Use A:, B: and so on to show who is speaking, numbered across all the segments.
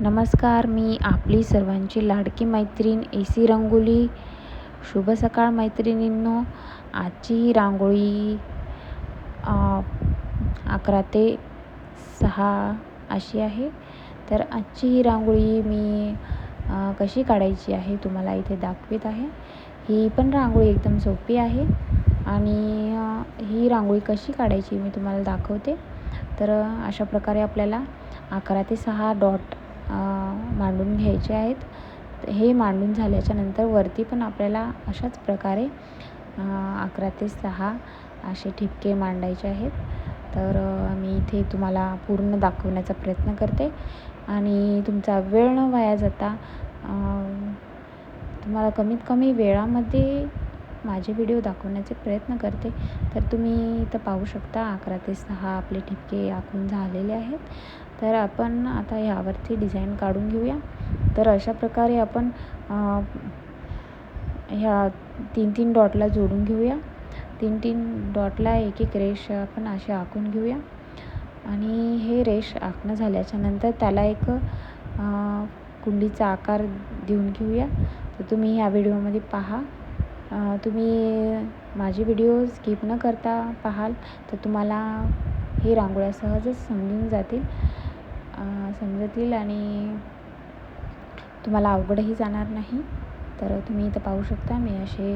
A: नमस्कार, मी आपली सर्वांची लाडकी मैत्रीण एसी रंगोली. शुभ सकाळ मैत्रिणींनो. आजची ही रांगोळी 11 ते 6 अशी आहे. तर आजची ही रांगोळी मी कशी काढायची आहे तुम्हाला इथे दाखवित आहे. ही पण रांगोळी एकदम सोपी आहे आणि ही रांगोळी कशी काढायची मी तुम्हाला दाखवते. तर अशा प्रकारे आपल्याला 11 ते 6 डॉट मांडून घ्यायचे आहेत. हे मांडून झाल्याच्या नंतर वरती पण आपल्याला अशाच प्रकारे 11 ते 6 असे ठिपके मांडायचे आहेत. तर मी इथे तुम्हाला पूर्ण दाखवण्याचा प्रयत्न करते आणि तुमचा वेळ न वाया जाता तुम्हाला कमीत कमी वेळामध्ये माझे व्हिडिओ दाखवण्याचे प्रयत्न करते. तर तुम्ही इथं पाहू शकता 11 ते 6 आपले ठिपके आखून झालेले आहेत. तर आपण आता ह्यावरती डिझाईन काढून घेऊया. तर अशा प्रकारे आपण ह्या 3-3 डॉटला जोडून घेऊया. 3-3 डॉटला एक रेष आपण असे आखून घेऊया आणि हे रेष आखणं झाल्याच्या नंतर त्याला एक कुंडीचा आकार देऊन घेऊया. तर तुम्ही ह्या व्हिडिओमध्ये पहा. तुम्ही माझे व्हिडिओ स्किप न करता पाहाल तर तुम्हाला ही रांगोळ्या सहजच समजतील आणि तुम्हाला अवघडही जाणार नाही. तर तुम्ही इथं पाहू शकता मी असे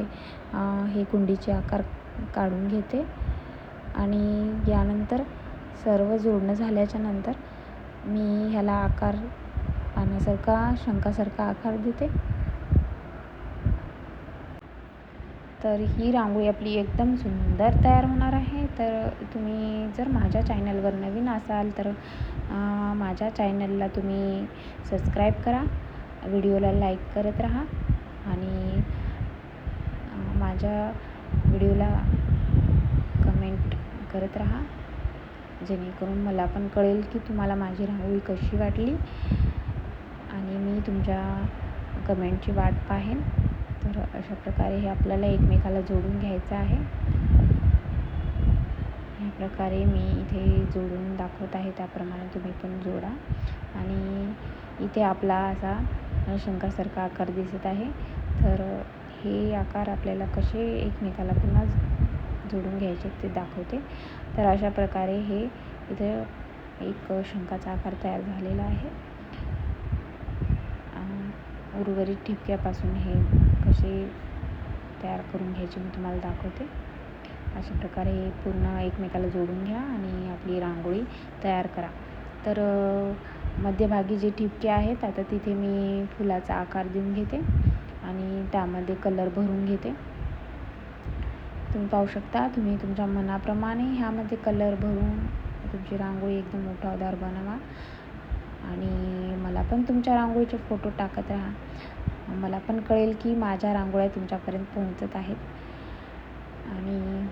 A: हे कुंडीचे आकार काढून घेते आणि यानंतर सर्व जोडणं झाल्याच्या नंतर मी ह्याला आकार पाण्यासारखा शंखासारखा आकार देते. तर ही रांगोळी आपली एकदम सुंदर तयार होणार आहे. तर तुम्ही जर माझ्या चॅनलवर नवीन असाल तर माझ्या चॅनलला तुम्ही सबस्क्राईब करा, व्हिडिओला लाईक करत राहा आणि माझ्या व्हिडिओला कमेंट करत राहा, जेणेकरून मला पण कळेल की तुम्हाला माझी रांगोळी कशी वाटली आणि मी तुमच्या कमेंटची वाट पाहेन. तर अशा प्रकारे हे आपल्याला एकमेकाला जोडून घ्यायचं आहे. ह्या प्रकारे मी इथे जोडून दाखवत आहे, त्याप्रमाणे तुम्ही पण जोडा. आणि इथे आपला असा शंखासारखा आकार दिसत आहे. तर हे आकार आपल्याला कसे एकमेकाला पुन्हा जोडून घ्यायचे ते दाखवते. तर अशा प्रकारे हे इथे एक शंखाचा आकार तयार झालेला आहे. उर्वरित ठिपक्यापासून हे कसे तयार करून घ्यायचे मी तुम्हाला दाखवते. अशा प्रकारे पूर्ण एकमेकाला जोडून घ्या आणि आपली रांगोळी तयार करा. तर मध्यभागी जे ठिपके आहेत आता तिथे मी फुलाचा आकार देऊन घेते आणि त्यामध्ये कलर भरून घेते. तुम्ही पाहू शकता, तुम्ही तुमच्या मनाप्रमाणे ह्यामध्ये कलर भरून तुमची रांगोळी एकदम उठावदार बनवा आणि मला पण तुमच्या रांगोळीचे फोटो टाकत राहा. मला पण कळेल की माझ्या रांगोळ्या तुमच्यापर्यंत पोहोचत आहेत. आणि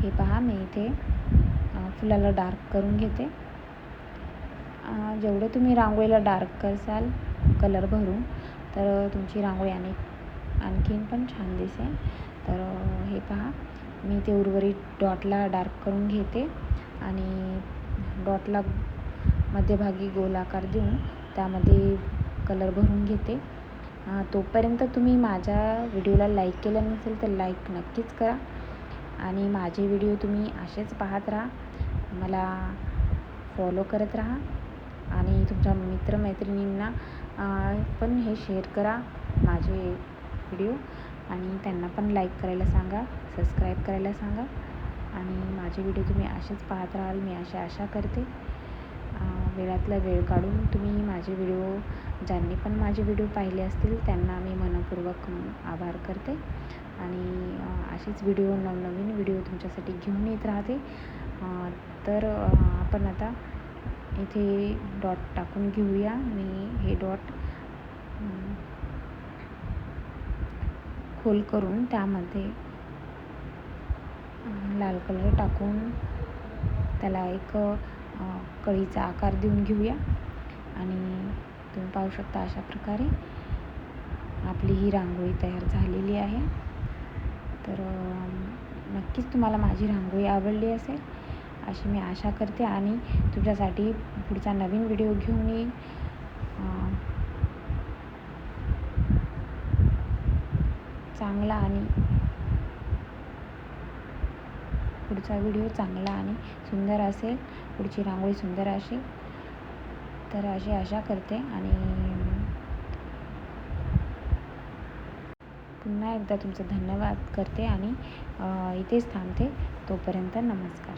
A: हे पहा, मी इथे फुलाला डार्क करून घेते. जेवढे तुम्ही रांगोळीला डार्क करसाल कलर भरून तर तुमची रांगोळी आणखीन पण छान दिसेल. तर हे पहा, मी ते उर्वरित डॉटला डार्क करून घेते आणि डॉटला मध्यभागी गोलाकार देऊन त्यामध्ये कलर भरून घेते. तोपर्यंत तुम्ही माझ्या व्हिडिओला लाईक केलं नसेल तर लाईक नक्कीच करा आणि माझे व्हिडिओ तुम्ही असेच पाहत राहा, मला फॉलो करत राहा आणि तुमच्या मित्रमैत्रिणींना पण हे शेअर करा माझे व्हिडिओ आणि त्यांना पण लाईक करायला सांगा, सबस्क्राईब करायला सांगा आणि माझे व्हिडिओ तुम्ही असेच पाहत राहाल मी अशी आशा करते. वेळातला वेळ काढून तुम्ही माझे व्हिडिओ ज्यांनी पण माझे व्हिडिओ पाहिले असतील त्यांना मी मनःपूर्वक आभार करते आणि असेच नवनवीन व्हिडिओ तुमच्यासाठी घेऊन येत राहते. तर आपण आता इथे डॉट टाकून घेऊया. मी हे डॉट खोल करून त्यामध्ये लाल कलर टाकून त्याला एक कळीचा आकार देऊन घेऊया आणि तुम्ही पाहू शकता अशा प्रकारे आपली ही रांगोळी तयार झालेली आहे. तर नक्कीच तुम्हाला माझी रांगोळी आवडली असेल. अशी मी आशा करते आणि तुमच्यासाठी पुढचा नवीन व्हिडिओ घेऊन येईन. पुढचा व्हिडिओ चांगला आणि सुंदर असेल, पुढची रांगोळी सुंदर असेल, तर अशी आशा करते. आणि पुन्हा एकदा तुमचं धन्यवाद करते आणि इथेच थांबते. तोपर्यंत नमस्कार.